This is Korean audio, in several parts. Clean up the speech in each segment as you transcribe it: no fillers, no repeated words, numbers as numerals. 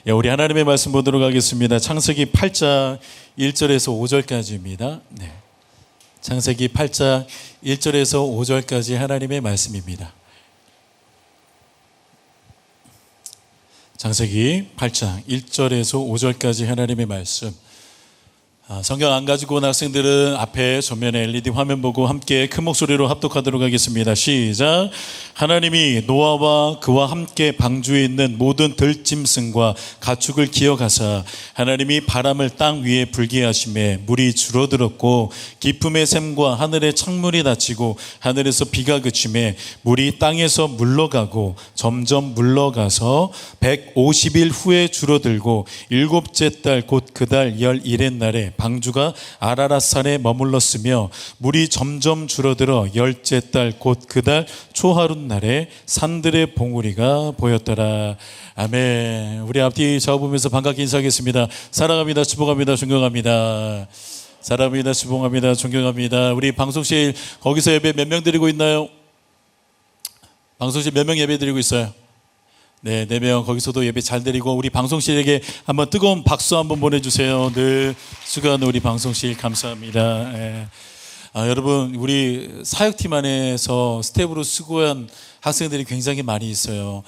예, 우리 하나님의 말씀 보도록 하겠습니다. 창세기 8장 1절에서 5절까지입니다. 네. 창세기 8장 1절에서 5절까지 하나님의 말씀입니다. 창세기 8장 1절에서 5절까지 하나님의 말씀. 성경 안 가지고 온 학생들은 앞에 전면에 LED 화면 보고 함께 큰 목소리로 합독하도록 하겠습니다. 시작. 하나님이 노아와 그와 함께 방주에 있는 모든 들짐승과 가축을 기어가사 하나님이 바람을 땅 위에 불게 하심에 물이 줄어들었고 깊음의 샘과 하늘의 창문이 닫히고 하늘에서 비가 그치매 물이 땅에서 물러가고 점점 물러가서 150일 후에 줄어들고 일곱째 달 곧 그 달 11의 날에 방주가 아라랏산에 머물렀으며 물이 점점 줄어들어 열째 달 곧 그 달 초하룻 날에 산들의 봉우리가 보였더라. 아멘. 우리 앞뒤 좌우보면서 반갑게 인사하겠습니다. 사랑합니다. 축복합니다. 존경합니다. 사랑합니다. 축복합니다. 존경합니다. 우리 방송실 거기서 예배 몇 명 드리고 있나요? 방송실 몇 명 예배 드리고 있어요? 네, 4명 거기서도 예배 잘 드리고 우리 방송실에게 한번 뜨거운 박수 한번 보내주세요. 늘 수고하는 우리 방송실 감사합니다. 네. 여러분 우리 사역팀 안에서 스텝으로 수고한 학생들이 굉장히 많이 있어요.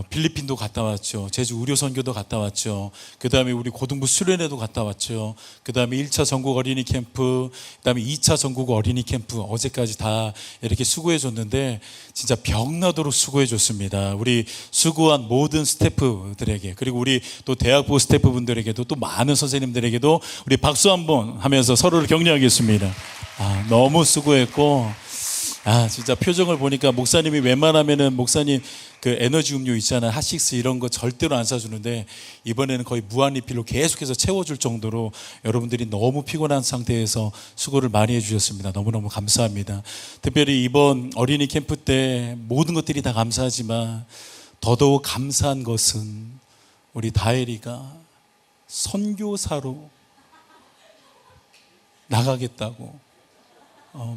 필리핀도 갔다 왔죠. 제주 의료 선교도 갔다 왔죠. 그 다음에 우리 고등부 수련회도 갔다 왔죠. 그 다음에 1차 전국 어린이 캠프, 그 다음에 2차 전국 어린이 캠프 어제까지 다 이렇게 수고해 줬는데 진짜 병나도록 수고해 줬습니다. 우리 수고한 모든 스태프들에게 그리고 우리 또 대학부 스태프분들에게도 또 많은 선생님들에게도 우리 박수 한번 하면서 서로를 격려하겠습니다. 너무 수고했고 진짜 표정을 보니까 목사님이 웬만하면은 목사님 그 에너지 음료 있잖아요. 핫식스 이런 거 절대로 안 사주는데 이번에는 거의 무한리필로 계속해서 채워줄 정도로 여러분들이 너무 피곤한 상태에서 수고를 많이 해주셨습니다. 너무너무 감사합니다. 특별히 이번 어린이 캠프 때 모든 것들이 다 감사하지만 더더욱 감사한 것은 우리 다혜리가 선교사로 나가겠다고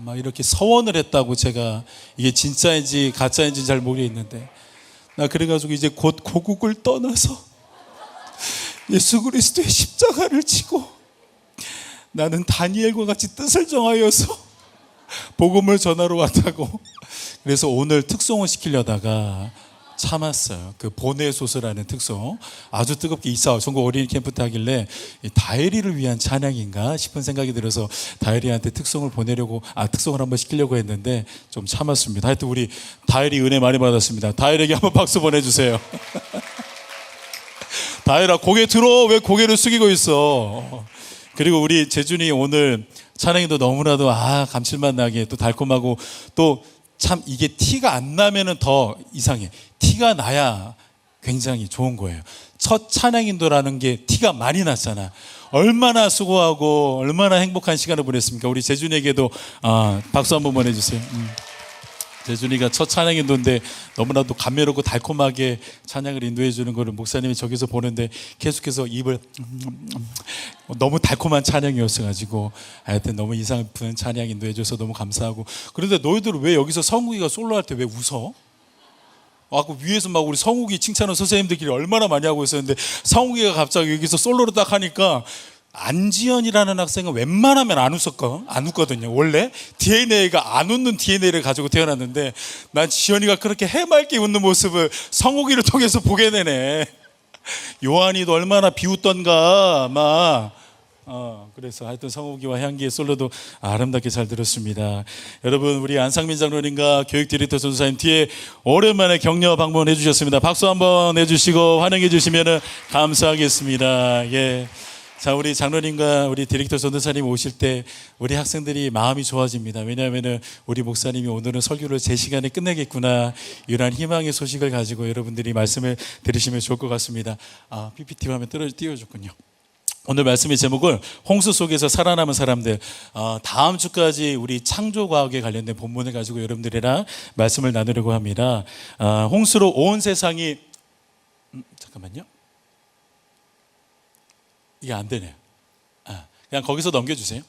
막 이렇게 서원을 했다고. 제가 이게 진짜인지 가짜인지 잘 모르겠는데 나 그래가지고 이제 곧 고국을 떠나서 예수 그리스도의 십자가를 지고 나는 다니엘과 같이 뜻을 정하여서 복음을 전하러 왔다고. 그래서 오늘 특송을 시키려다가 참았어요. 그 보내소서라는 특송 아주 뜨겁게 이사 전국 어린이 캠프 때 하길래 다혜리를 위한 찬양인가 싶은 생각이 들어서 다혜리한테 특송을 보내려고 특송을 한번 시키려고 했는데 좀 참았습니다. 하여튼 우리 다혜리 은혜 많이 받았습니다. 다혜리에게 한번 박수 보내주세요. 다혜라 고개 들어. 왜 고개를 숙이고 있어? 그리고 우리 재준이 오늘 찬양이도 너무나도 감칠맛 나게 또 달콤하고 또 참 이게 티가 안 나면은 더 이상해. 티가 나야 굉장히 좋은 거예요. 첫 찬양인도라는 게 티가 많이 났잖아. 얼마나 수고하고 얼마나 행복한 시간을 보냈습니까? 우리 재준이에게도 박수 한번 보내주세요. 재준이가 첫 찬양 인도인데 너무나도 감미롭고 달콤하게 찬양을 인도해 주는 거를 목사님이 저기서 보는데 계속해서 입을 너무 달콤한 찬양이었어가지고 하여튼 너무 인상 깊은 찬양 인도해 줘서 너무 감사하고. 그런데 너희들은 왜 여기서 성욱이가 솔로 할 때 왜 웃어? 그 위에서 막 우리 성욱이 칭찬을 선생님들끼리 얼마나 많이 하고 있었는데 성욱이가 갑자기 여기서 솔로로 딱 하니까 안지연이라는 학생은 웬만하면 안 웃거든요. 원래 DNA가 안 웃는 DNA를 가지고 태어났는데 난 지연이가 그렇게 해맑게 웃는 모습을 성욱이를 통해서 보게 되네. 요한이도 얼마나 비웃던가 그래서 하여튼 성욱이와 향기의 솔로도 아름답게 잘 들었습니다. 여러분 우리 안상민 장로님과 교육 디렉터 전도사님 뒤에 오랜만에 격려 방문해 주셨습니다. 박수 한번 해주시고 환영해 주시면 감사하겠습니다. 예. 자, 우리 장로님과 우리 디렉터 전도사님 오실 때 우리 학생들이 마음이 좋아집니다. 왜냐하면 우리 목사님이 오늘은 설교를 제 시간에 끝내겠구나 이런 희망의 소식을 가지고 여러분들이 말씀을 들으시면 좋을 것 같습니다. PPT 화면 띄워줬군요. 오늘 말씀의 제목을 홍수 속에서 살아남은 사람들. 다음 주까지 우리 창조과학에 관련된 본문을 가지고 여러분들이랑 말씀을 나누려고 합니다. 홍수로 온 세상이 잠깐만요. 이게 안 되네요. 그냥 거기서 넘겨주세요.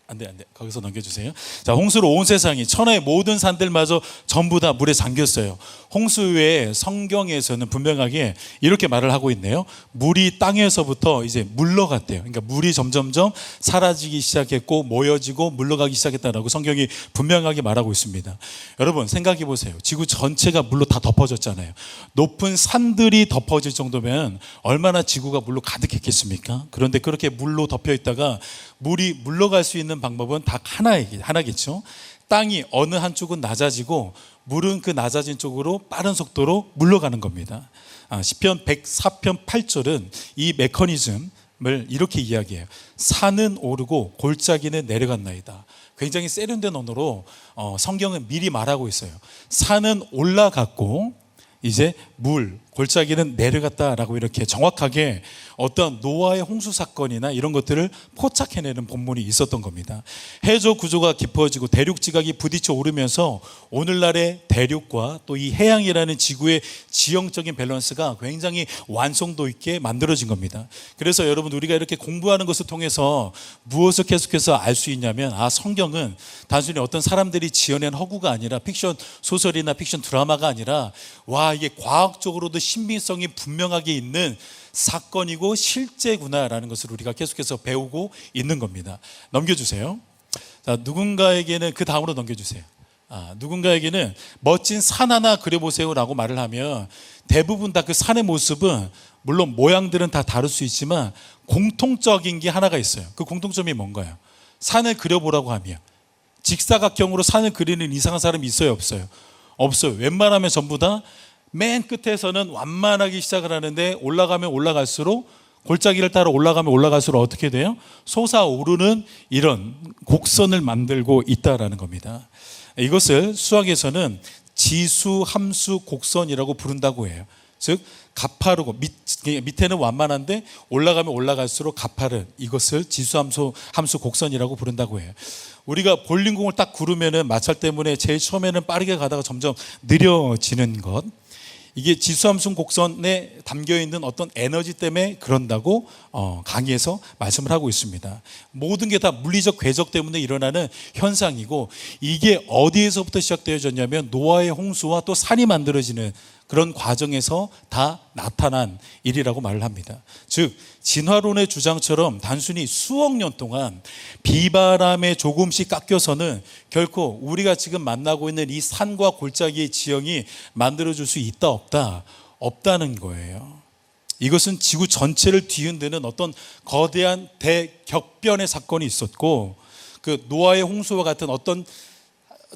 안 돼. 거기서 넘겨주세요. 자, 홍수로 온 세상이 천하의 모든 산들마저 전부 다 물에 잠겼어요. 홍수 후에 성경에서는 분명하게 이렇게 말을 하고 있네요. 물이 땅에서부터 이제 물러갔대요. 그러니까 물이 점점점 사라지기 시작했고 모여지고 물러가기 시작했다라고 성경이 분명하게 말하고 있습니다. 여러분 생각해 보세요. 지구 전체가 물로 다 덮어졌잖아요. 높은 산들이 덮어질 정도면 얼마나 지구가 물로 가득했겠습니까? 그런데 그렇게 물로 덮여 있다가 물이 물러갈 수 있는 방법은 딱 하나겠죠. 땅이 어느 한쪽은 낮아지고 물은 그 낮아진 쪽으로 빠른 속도로 물러가는 겁니다. 시편 104편 8절은 이 메커니즘을 이렇게 이야기해요. 산은 오르고 골짜기는 내려갔나이다. 굉장히 세련된 언어로 성경은 미리 말하고 있어요. 산은 올라갔고 이제 골짜기는 내려갔다라고 이렇게 정확하게 어떤 노아의 홍수 사건이나 이런 것들을 포착해내는 본문이 있었던 겁니다. 해저 구조가 깊어지고 대륙 지각이 부딪혀 오르면서 오늘날의 대륙과 또 이 해양이라는 지구의 지형적인 밸런스가 굉장히 완성도 있게 만들어진 겁니다. 그래서 여러분 우리가 이렇게 공부하는 것을 통해서 무엇을 계속해서 알 수 있냐면 성경은 단순히 어떤 사람들이 지어낸 허구가 아니라 픽션 소설이나 픽션 드라마가 아니라 이게 과학적으로도 신빙성이 분명하게 있는 사건이고 실제구나라는 것을 우리가 계속해서 배우고 있는 겁니다. 넘겨주세요. 자, 누군가에게는 그 다음으로 넘겨주세요. 누군가에게는 멋진 산 하나 그려보세요라고 말을 하면 대부분 다 그 산의 모습은 물론 모양들은 다 다를 수 있지만 공통적인 게 하나가 있어요. 그 공통점이 뭔가요? 산을 그려보라고 하면 직사각형으로 산을 그리는 이상한 사람이 있어요, 없어요? 없어요. 웬만하면 전부 다 맨 끝에서는 완만하게 시작을 하는데 올라가면 올라갈수록 골짜기를 따라 올라가면 올라갈수록 어떻게 돼요? 솟아오르는 이런 곡선을 만들고 있다라는 겁니다. 이것을 수학에서는 지수함수 곡선이라고 부른다고 해요. 즉 가파르고 밑에는 완만한데 올라가면 올라갈수록 가파른 이것을 지수함수 곡선이라고 부른다고 해요. 우리가 볼링공을 딱 구르면은 마찰 때문에 제일 처음에는 빠르게 가다가 점점 느려지는 것, 이게 지수함수 곡선에 담겨있는 어떤 에너지 때문에 그런다고 강의에서 말씀을 하고 있습니다. 모든 게 다 물리적 궤적 때문에 일어나는 현상이고 이게 어디에서부터 시작되어졌냐면 노아의 홍수와 또 산이 만들어지는 그런 과정에서 다 나타난 일이라고 말을 합니다. 즉 진화론의 주장처럼 단순히 수억 년 동안 비바람에 조금씩 깎여서는 결코 우리가 지금 만나고 있는 이 산과 골짜기의 지형이 만들어질 수 있다 없다는 거예요. 이것은 지구 전체를 뒤흔드는 어떤 거대한 대격변의 사건이 있었고 그 노아의 홍수와 같은 어떤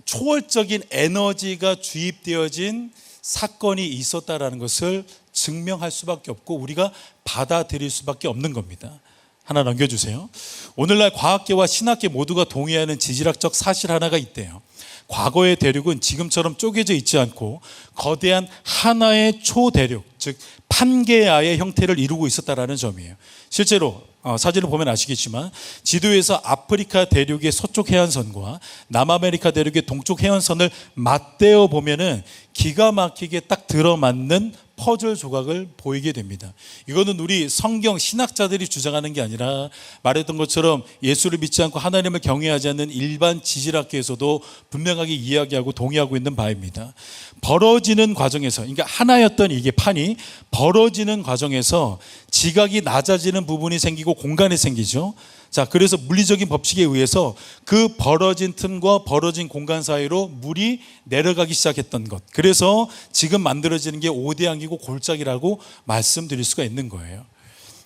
초월적인 에너지가 주입되어진 사건이 있었다라는 것을 증명할 수밖에 없고 우리가 받아들일 수밖에 없는 겁니다. 하나 넘겨주세요. 오늘날 과학계와 신학계 모두가 동의하는 지질학적 사실 하나가 있대요. 과거의 대륙은 지금처럼 쪼개져 있지 않고 거대한 하나의 초대륙, 즉 판게아의 형태를 이루고 있었다라는 점이에요. 실제로 사진을 보면 아시겠지만 지도에서 아프리카 대륙의 서쪽 해안선과 남아메리카 대륙의 동쪽 해안선을 맞대어 보면은 기가 막히게 딱 들어맞는 퍼즐 조각을 보이게 됩니다. 이거는 우리 성경 신학자들이 주장하는 게 아니라 말했던 것처럼 예수를 믿지 않고 하나님을 경외하지 않는 일반 지질학계에서도 분명하게 이야기하고 동의하고 있는 바입니다. 벌어지는 과정에서, 그러니까 하나였던 이게 판이 벌어지는 과정에서 지각이 낮아지는 부분이 생기고 공간이 생기죠. 자, 그래서 물리적인 법칙에 의해서 그 벌어진 틈과 벌어진 공간 사이로 물이 내려가기 시작했던 것. 그래서 지금 만들어지는 게 오대양이고 골짜기라고 말씀드릴 수가 있는 거예요.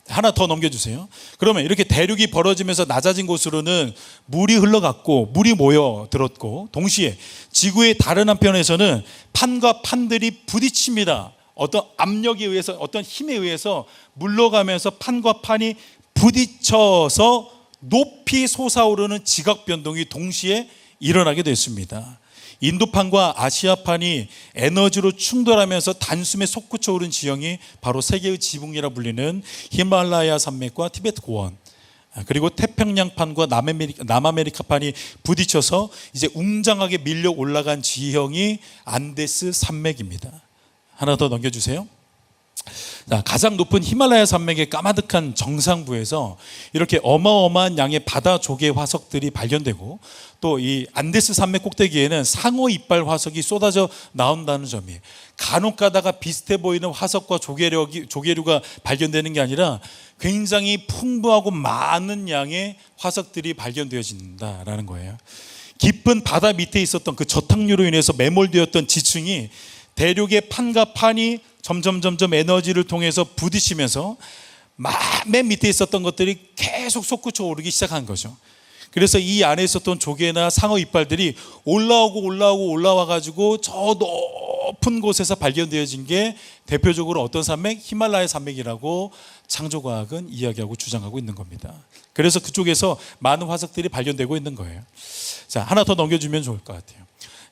하나 더 넘겨주세요. 그러면 이렇게 대륙이 벌어지면서 낮아진 곳으로는 물이 흘러갔고 물이 모여들었고 동시에 지구의 다른 한편에서는 판과 판들이 부딪힙니다. 어떤 압력에 의해서 어떤 힘에 의해서 물러가면서 판과 판이 부딪혀서 높이 솟아오르는 지각 변동이 동시에 일어나게 됐습니다. 인도판과 아시아판이 에너지로 충돌하면서 단숨에 솟구쳐 오른 지형이 바로 세계의 지붕이라 불리는 히말라야 산맥과 티베트 고원, 그리고 태평양판과 남아메리카판이 부딪혀서 이제 웅장하게 밀려 올라간 지형이 안데스 산맥입니다. 하나 더 넘겨주세요. 자, 가장 높은 히말라야 산맥의 까마득한 정상부에서 이렇게 어마어마한 양의 바다 조개 화석들이 발견되고 또 이 안데스 산맥 꼭대기에는 상어 이빨 화석이 쏟아져 나온다는 점이, 간혹 가다가 비슷해 보이는 화석과 조개류가 발견되는 게 아니라 굉장히 풍부하고 많은 양의 화석들이 발견되어진다라는 거예요. 깊은 바다 밑에 있었던 그 저탕류로 인해서 매몰되었던 지층이 대륙의 판과 판이 점점 에너지를 통해서 부딪히면서 맨 밑에 있었던 것들이 계속 솟구쳐 오르기 시작한 거죠. 그래서 이 안에 있었던 조개나 상어 이빨들이 올라와 가지고 저 높은 곳에서 발견되어진 게 대표적으로 어떤 산맥? 히말라야 산맥이라고 창조과학은 이야기하고 주장하고 있는 겁니다. 그래서 그쪽에서 많은 화석들이 발견되고 있는 거예요. 자, 하나 더 넘겨주면 좋을 것 같아요.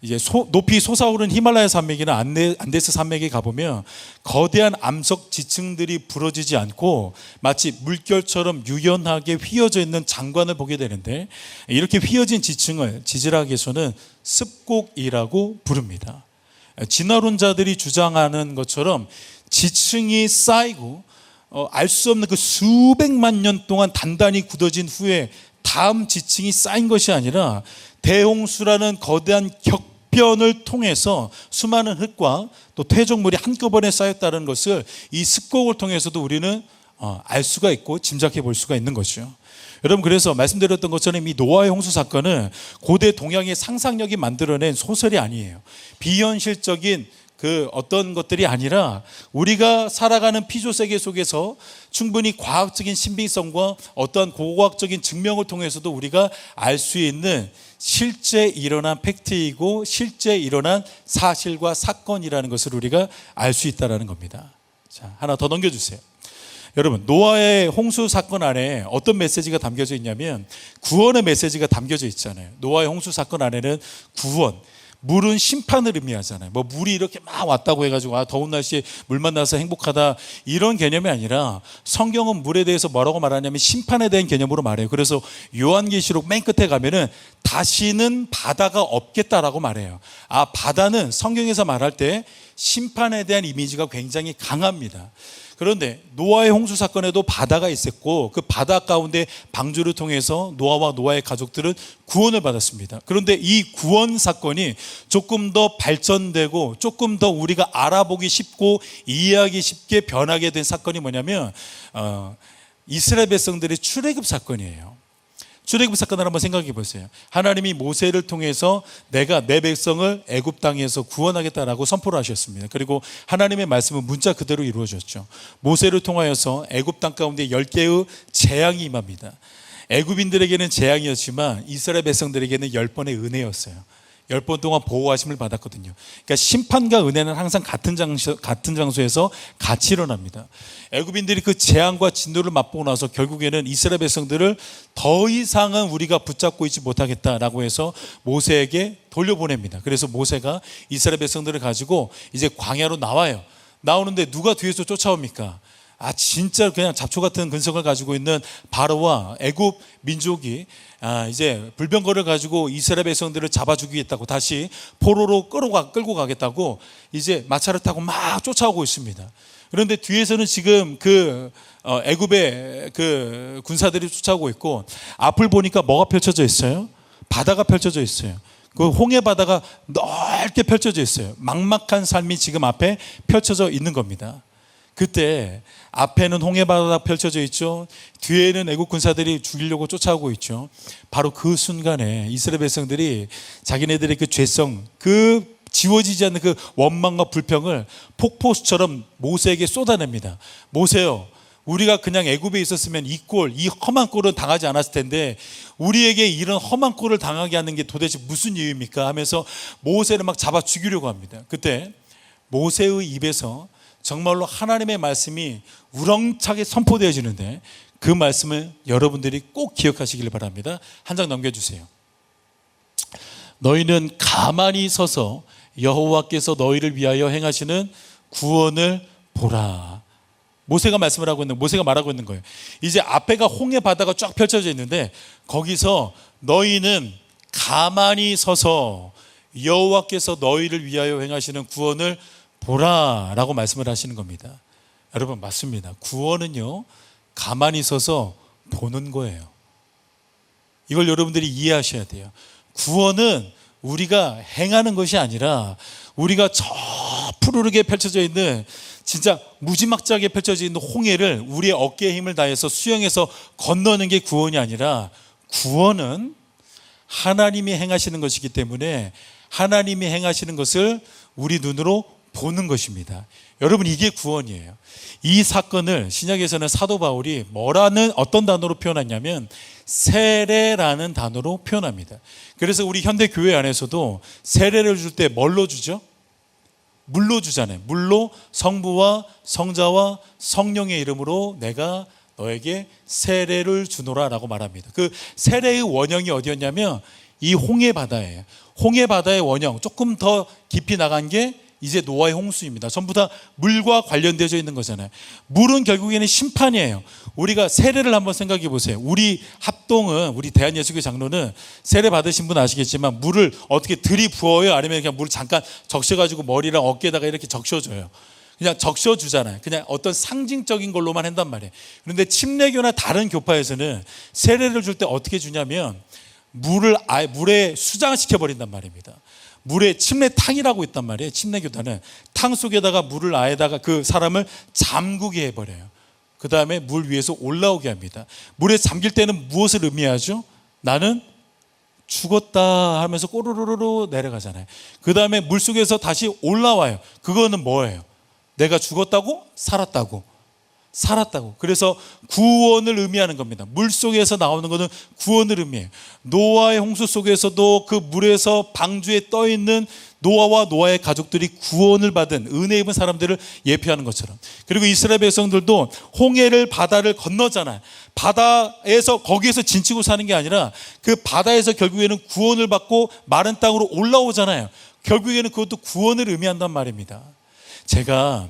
이제 높이 솟아오른 히말라야 산맥이나 안데스 산맥에 가보면 거대한 암석 지층들이 부러지지 않고 마치 물결처럼 유연하게 휘어져 있는 장관을 보게 되는데, 이렇게 휘어진 지층을 지질학에서는 습곡이라고 부릅니다. 진화론자들이 주장하는 것처럼 지층이 쌓이고 알 수 없는 그 수백만 년 동안 단단히 굳어진 후에 다음 지층이 쌓인 것이 아니라 대홍수라는 거대한 격변을 통해서 수많은 흙과 또 퇴적물이 한꺼번에 쌓였다는 것을 이 습곡을 통해서도 우리는 알 수가 있고 짐작해 볼 수가 있는 것이죠. 여러분, 그래서 말씀드렸던 것처럼 이 노아의 홍수 사건은 고대 동양의 상상력이 만들어낸 소설이 아니에요. 비현실적인 그 어떤 것들이 아니라 우리가 살아가는 피조 세계 속에서 충분히 과학적인 신빙성과 어떠한 고고학적인 증명을 통해서도 우리가 알 수 있는 실제 일어난 팩트이고 실제 일어난 사실과 사건이라는 것을 우리가 알 수 있다는 겁니다. 자, 하나 더 넘겨주세요. 여러분, 노아의 홍수 사건 안에 어떤 메시지가 담겨져 있냐면 구원의 메시지가 담겨져 있잖아요. 노아의 홍수 사건 안에는 구원, 물은 심판을 의미하잖아요. 뭐 물이 이렇게 막 왔다고 해가지고 더운 날씨에 물 만나서 행복하다, 이런 개념이 아니라 성경은 물에 대해서 뭐라고 말하냐면 심판에 대한 개념으로 말해요. 그래서 요한계시록 맨 끝에 가면은 다시는 바다가 없겠다라고 말해요. 바다는 성경에서 말할 때 심판에 대한 이미지가 굉장히 강합니다. 그런데 노아의 홍수 사건에도 바다가 있었고 그 바다 가운데 방주를 통해서 노아와 노아의 가족들은 구원을 받았습니다. 그런데 이 구원 사건이 조금 더 발전되고 조금 더 우리가 알아보기 쉽고 이해하기 쉽게 변하게 된 사건이 뭐냐면 이스라엘 백성들의 출애굽 사건이에요. 출애굽 사건을 한번 생각해 보세요. 하나님이 모세를 통해서 내가 내 백성을 애굽 땅에서 구원하겠다라고 선포를 하셨습니다. 그리고 하나님의 말씀은 문자 그대로 이루어졌죠. 모세를 통하여서 애굽 땅 가운데 10개의 재앙이 임합니다. 애굽인들에게는 재앙이었지만 이스라엘 백성들에게는 10번의 은혜였어요. 10번 동안 보호하심을 받았거든요. 그러니까 심판과 은혜는 항상 같은 장소에서 같이 일어납니다. 애굽인들이 그 재앙과 진노를 맛보고 나서 결국에는 이스라엘 백성들을 더 이상은 우리가 붙잡고 있지 못하겠다라고 해서 모세에게 돌려보냅니다. 그래서 모세가 이스라엘 백성들을 가지고 이제 광야로 나와요. 나오는데 누가 뒤에서 쫓아옵니까? 진짜 그냥 잡초 같은 근성을 가지고 있는 바로와 애굽 민족이 이제 불병거를 가지고 이스라엘 백성들을 잡아 죽이겠다고 다시 포로로 끌고 가겠다고 이제 마차를 타고 막 쫓아오고 있습니다. 그런데 뒤에서는 지금 애굽의 그 군사들이 쫓아오고 있고 앞을 보니까 뭐가 펼쳐져 있어요? 바다가 펼쳐져 있어요. 그 홍해 바다가 넓게 펼쳐져 있어요. 막막한 삶이 지금 앞에 펼쳐져 있는 겁니다. 그때 앞에는 홍해 바다가 펼쳐져 있죠. 뒤에는 애국 군사들이 죽이려고 쫓아오고 있죠. 바로 그 순간에 이스라엘 백성들이 자기네들의 그 죄성, 그 지워지지 않는 그 원망과 불평을 폭포수처럼 모세에게 쏟아냅니다. 모세요, 우리가 그냥 애굽에 있었으면 이 험한 꼴은 당하지 않았을 텐데 우리에게 이런 험한 꼴을 당하게 하는 게 도대체 무슨 이유입니까? 하면서 모세를 막 잡아 죽이려고 합니다. 그때 모세의 입에서 정말로 하나님의 말씀이 우렁차게 선포되어지는데 그 말씀을 여러분들이 꼭 기억하시길 바랍니다. 한 장 넘겨주세요. 너희는 가만히 서서 여호와께서 너희를 위하여 행하시는 구원을 보라. 모세가 말씀을 하고 있는, 모세가 말하고 있는 거예요. 이제 앞에가 홍해 바다가 쫙 펼쳐져 있는데 거기서 너희는 가만히 서서 여호와께서 너희를 위하여 행하시는 구원을 보라라고 말씀을 하시는 겁니다. 여러분 맞습니다. 구원은요 가만히 서서 보는 거예요. 이걸 여러분들이 이해하셔야 돼요. 구원은 우리가 행하는 것이 아니라 우리가 저 푸르르게 펼쳐져 있는 진짜 무지막지하게 펼쳐져 있는 홍해를 우리의 어깨에 힘을 다해서 수영해서 건너는 게 구원이 아니라, 구원은 하나님이 행하시는 것이기 때문에 하나님이 행하시는 것을 우리 눈으로 보는 것입니다. 여러분 이게 구원이에요. 이 사건을 신약에서는 사도 바울이 어떤 단어로 표현했냐면 세례라는 단어로 표현합니다. 그래서 우리 현대 교회 안에서도 세례를 줄 때 뭘로 주죠? 물로 주잖아요. 물로 성부와 성자와 성령의 이름으로 내가 너에게 세례를 주노라 라고 말합니다. 그 세례의 원형이 어디였냐면 이 홍해 바다예요. 홍해 바다의 원형, 조금 더 깊이 나간 게 이제 노아의 홍수입니다. 전부 다 물과 관련되어 있는 거잖아요. 물은 결국에는 심판이에요. 우리가 세례를 한번 생각해 보세요. 우리 합동은, 우리 대한예수교 장로는 세례 받으신 분 아시겠지만 물을 어떻게 들이부어요? 아니면 그냥 물을 잠깐 적셔가지고 머리랑 어깨에다가 이렇게 적셔줘요. 그냥 적셔주잖아요. 그냥 어떤 상징적인 걸로만 한단 말이에요. 그런데 침례교나 다른 교파에서는 세례를 줄 때 어떻게 주냐면 물에 수장시켜버린단 말입니다. 물에 침례탕이라고 있단 말이에요. 침례교단은 탕 속에다가 물을 아에다가 그 사람을 잠그게 해버려요. 그 다음에 물 위에서 올라오게 합니다. 물에 잠길 때는 무엇을 의미하죠? 나는 죽었다 하면서 꼬르르르 내려가잖아요. 그 다음에 물 속에서 다시 올라와요. 그거는 뭐예요? 내가 죽었다고? 살았다고. 그래서 구원을 의미하는 겁니다. 물 속에서 나오는 것은 구원을 의미해요. 노아의 홍수 속에서도 그 물에서 방주에 떠 있는 노아와 노아의 가족들이 구원을 받은 은혜 입은 사람들을 예표하는 것처럼, 그리고 이스라엘 백성들도 홍해를 바다를 건너잖아요. 바다에서 거기에서 진치고 사는 게 아니라 그 바다에서 결국에는 구원을 받고 마른 땅으로 올라오잖아요. 결국에는 그것도 구원을 의미한단 말입니다. 제가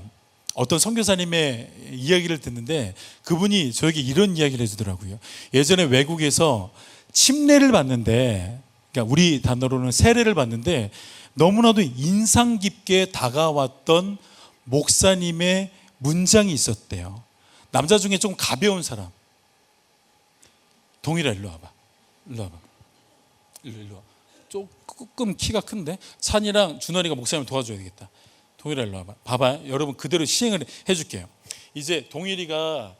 어떤 선교사님의 이야기를 듣는데 그분이 저에게 이런 이야기를 해주더라고요. 예전에 외국에서 침례를 받는데, 그러니까 우리 단어로는 세례를 받는데 너무나도 인상 깊게 다가왔던 목사님의 문장이 있었대요. 남자 중에 좀 가벼운 사람. 동일아 일로 와봐. 일로 와봐. 일로 와. 조금 키가 큰데 찬이랑 준원이가 목사님 도와줘야 되겠다. 동일아 일로 와봐. 봐봐. 여러분 그대로 시행을 해줄게요. 이제 동일이가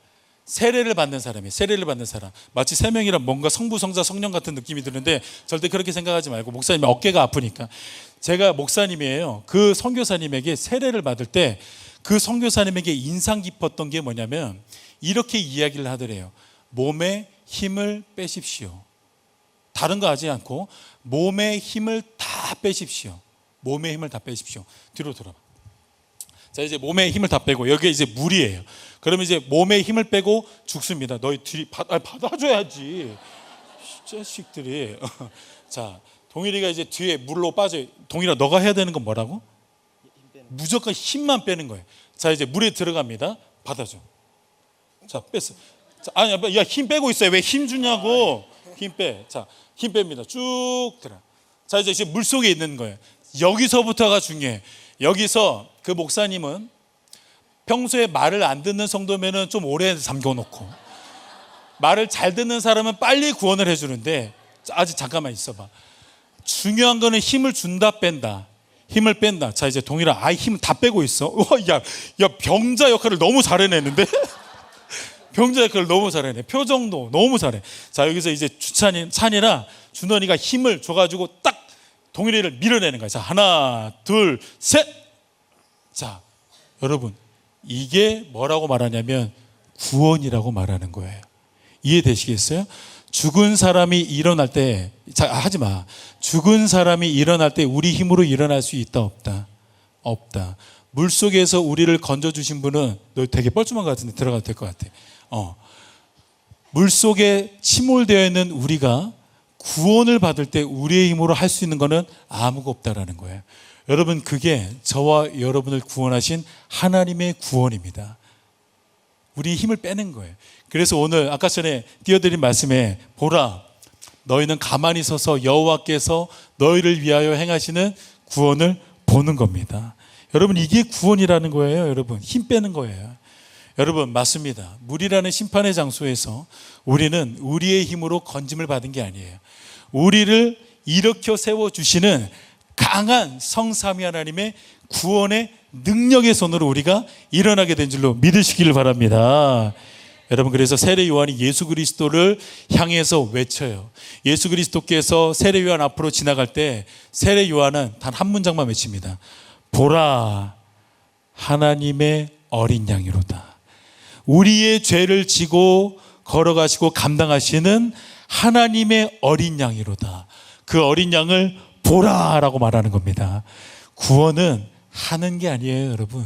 세례를 받는 사람이에요. 세례를 받는 사람. 마치 세 명이란 뭔가 성부, 성자, 성령 같은 느낌이 드는데 절대 그렇게 생각하지 말고, 목사님이 어깨가 아프니까. 제가 목사님이에요. 그 선교사님에게 세례를 받을 때 그 선교사님에게 인상 깊었던 게 뭐냐면 이렇게 이야기를 하더래요. 몸에 힘을 빼십시오. 다른 거 하지 않고 몸에 힘을 다 빼십시오. 몸에 힘을 다 빼십시오. 뒤로 돌아봐. 자, 이제 몸에 힘을 다 빼고 여기 이제 물이에요. 그러면 이제 몸에 힘을 빼고 죽습니다. 너희 뒤 받아줘야지. 자식들이. 자, 동일이가 이제 뒤에 물로 빠져요. 동일아, 너가 해야 되는 건 뭐라고? 무조건 힘만 빼는 거예요. 자, 이제 물에 들어갑니다. 받아줘. 자, 뺐어. 자, 아니, 야, 힘 빼고 있어요. 왜 힘 주냐고. 힘 빼. 자, 힘 뺍니다. 쭉 들어. 자, 이제 물 속에 있는 거예요. 여기서부터가 중요해. 여기서 그 목사님은 평소에 말을 안 듣는 성도면은 좀 오래 잠궈놓고, 말을 잘 듣는 사람은 빨리 구원을 해주는데, 아직 잠깐만 있어봐. 중요한 거는 힘을 준다 뺀다. 힘을 뺀다. 자, 이제 동일아, 아이 힘을 다 빼고 있어. 야, 병자 역할을 너무 잘해내는데. 병자 역할을 너무 잘해내. 표정도 너무 잘해. 자, 여기서 이제 찬이랑 준원이가 힘을 줘가지고 딱 동일이를 밀어내는 거야. 자, 하나, 둘, 셋. 자, 여러분, 이게 뭐라고 말하냐면 구원이라고 말하는 거예요. 이해되시겠어요? 죽은 사람이 일어날 때, 자, 하지 마. 죽은 사람이 일어날 때 우리 힘으로 일어날 수 있다 없다? 없다. 물 속에서 우리를 건져주신 분은, 너 되게 뻘쭘한 것 같은데 들어가도 될 것 같아. 물 속에 침몰되어 있는 우리가 구원을 받을 때 우리의 힘으로 할 수 있는 거는 아무것도 없다라는 거예요. 여러분, 그게 저와 여러분을 구원하신 하나님의 구원입니다. 우리 힘을 빼는 거예요. 그래서 오늘 아까 전에 띄워드린 말씀에 보라, 너희는 가만히 서서 여호와께서 너희를 위하여 행하시는 구원을 보는 겁니다. 여러분, 이게 구원이라는 거예요. 여러분, 힘 빼는 거예요. 여러분, 맞습니다. 물이라는 심판의 장소에서 우리는 우리의 힘으로 건짐을 받은 게 아니에요. 우리를 일으켜 세워주시는 강한 성삼위 하나님의 구원의 능력의 손으로 우리가 일어나게 된 줄로 믿으시기를 바랍니다. 여러분, 그래서 세례 요한이 예수 그리스도를 향해서 외쳐요. 예수 그리스도께서 세례 요한 앞으로 지나갈 때 세례 요한은 단 한 문장만 외칩니다. 보라, 하나님의 어린 양이로다. 우리의 죄를 지고 걸어가시고 감당하시는 하나님의 어린 양이로다. 그 어린 양을 보라라고 말하는 겁니다. 구원은 하는 게 아니에요, 여러분.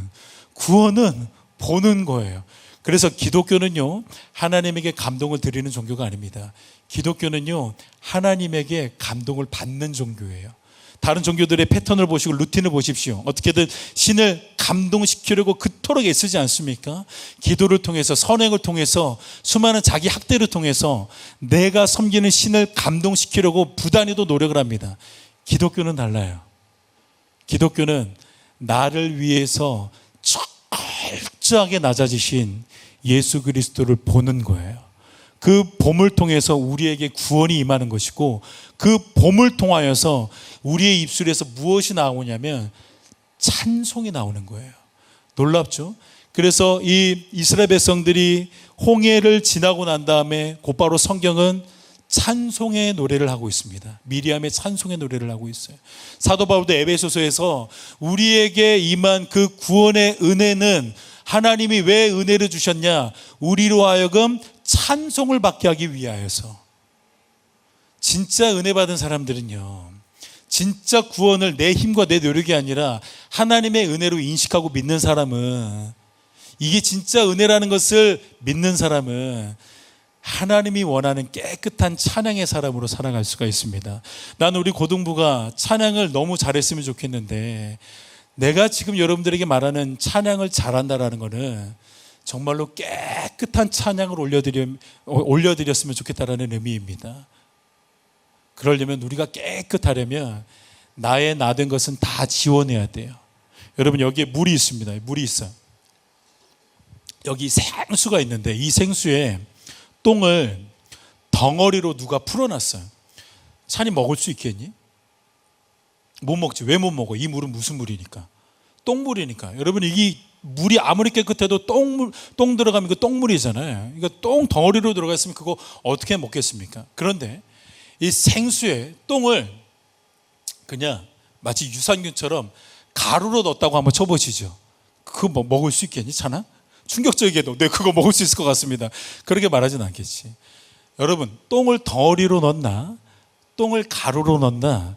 구원은 보는 거예요. 그래서 기독교는요, 하나님에게 감동을 드리는 종교가 아닙니다. 기독교는요, 하나님에게 감동을 받는 종교예요. 다른 종교들의 패턴을 보시고 루틴을 보십시오. 어떻게든 신을 감동시키려고 그토록 애쓰지 않습니까? 기도를 통해서, 선행을 통해서, 수많은 자기 학대를 통해서 내가 섬기는 신을 감동시키려고 부단히도 노력을 합니다. 기독교는 달라요. 기독교는 나를 위해서 철저하게 낮아지신 예수 그리스도를 보는 거예요. 그 봄을 통해서 우리에게 구원이 임하는 것이고, 그 봄을 통하여서 우리의 입술에서 무엇이 나오냐면 찬송이 나오는 거예요. 놀랍죠? 그래서 이 이스라엘 백성들이 홍해를 지나고 난 다음에 곧바로 성경은 찬송의 노래를 하고 있습니다. 미리암의 찬송의 노래를 하고 있어요. 사도 바울도 에베소서에서 우리에게 임한 그 구원의 은혜는 하나님이 왜 은혜를 주셨냐? 우리로 하여금 찬송을 받게 하기 위하여서. 진짜 은혜 받은 사람들은요, 진짜 구원을 내 힘과 내 노력이 아니라 하나님의 은혜로 인식하고 믿는 사람은, 이게 진짜 은혜라는 것을 믿는 사람은 하나님이 원하는 깨끗한 찬양의 사람으로 살아갈 수가 있습니다. 나는 우리 고등부가 찬양을 너무 잘했으면 좋겠는데, 내가 지금 여러분들에게 말하는 찬양을 잘한다라는 것은 정말로 깨끗한 찬양을 올려드렸으면 좋겠다라는 의미입니다. 그러려면, 우리가 깨끗하려면 나의 나된 것은 다 지워내야 돼요. 여러분, 여기에 물이 있습니다. 물이 있어요. 여기 생수가 있는데 이 생수에 똥을 덩어리로 누가 풀어놨어요. 찬이 먹을 수 있겠니? 못 먹지. 왜 못 먹어? 이 물은 무슨 물이니까? 똥물이니까. 여러분, 이 물이 아무리 깨끗해도 똥 들어가면 그 똥물이잖아요. 그러니까 똥 덩어리로 들어가 있으면 그거 어떻게 먹겠습니까? 그런데 이 생수에 똥을 그냥 마치 유산균처럼 가루로 넣었다고 한번 쳐보시죠. 그거 뭐 먹을 수 있겠니, 찬아? 충격적이게도 네, 그거 먹을 수 있을 것 같습니다. 그렇게 말하진 않겠지. 여러분, 똥을 덩어리로 넣나, 똥을 가루로 넣나,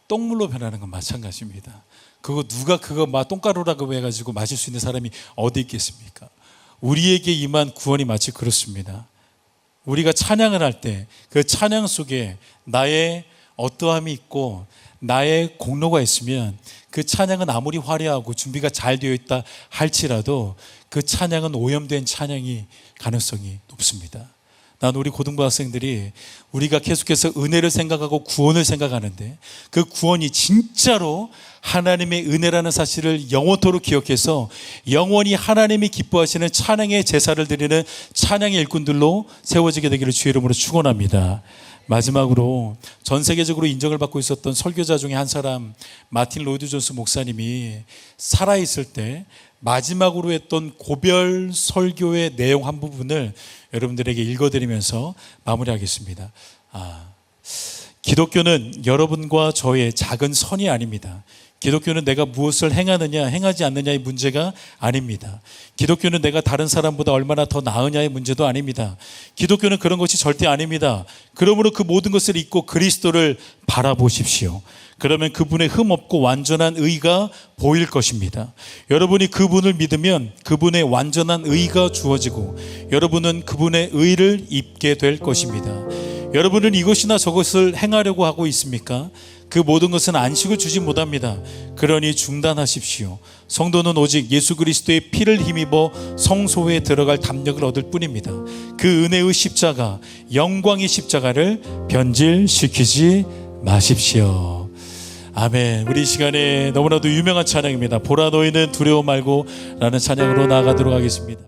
똥물로 변하는 건 마찬가지입니다. 누가 그거 막 똥가루라고 해가지고 마실 수 있는 사람이 어디 있겠습니까? 우리에게 임한 구원이 마치 그렇습니다. 우리가 찬양을 할 때 그 찬양 속에 나의 어떠함이 있고 나의 공로가 있으면 그 찬양은 아무리 화려하고 준비가 잘 되어 있다 할지라도 그 찬양은 오염된 찬양이 가능성이 높습니다. 난 우리 고등부 학생들이 우리가 계속해서 은혜를 생각하고 구원을 생각하는데, 그 구원이 진짜로 하나님의 은혜라는 사실을 영원토록 기억해서 영원히 하나님이 기뻐하시는 찬양의 제사를 드리는 찬양의 일꾼들로 세워지게 되기를 주의 이름으로 축원합니다. 마지막으로 전 세계적으로 인정을 받고 있었던 설교자 중에 한 사람, 마틴 로이드 존스 목사님이 살아있을 때 마지막으로 했던 고별 설교의 내용 한 부분을 여러분들에게 읽어드리면서 마무리하겠습니다. 기독교는 여러분과 저의 작은 선이 아닙니다. 기독교는 내가 무엇을 행하느냐 행하지 않느냐의 문제가 아닙니다. 기독교는 내가 다른 사람보다 얼마나 더 나으냐의 문제도 아닙니다. 기독교는 그런 것이 절대 아닙니다. 그러므로 그 모든 것을 잊고 그리스도를 바라보십시오. 그러면 그분의 흠없고 완전한 의가 보일 것입니다. 여러분이 그분을 믿으면 그분의 완전한 의가 주어지고 여러분은 그분의 의를 입게 될 것입니다. 여러분은 이것이나 저것을 행하려고 하고 있습니까? 그 모든 것은 안식을 주지 못합니다. 그러니 중단하십시오. 성도는 오직 예수 그리스도의 피를 힘입어 성소에 들어갈 담력을 얻을 뿐입니다. 그 은혜의 십자가, 영광의 십자가를 변질시키지 마십시오. 아멘. 우리 이 시간에 너무나도 유명한 찬양입니다. 보라 너희는 두려워 말고 라는 찬양으로 나아가도록 하겠습니다.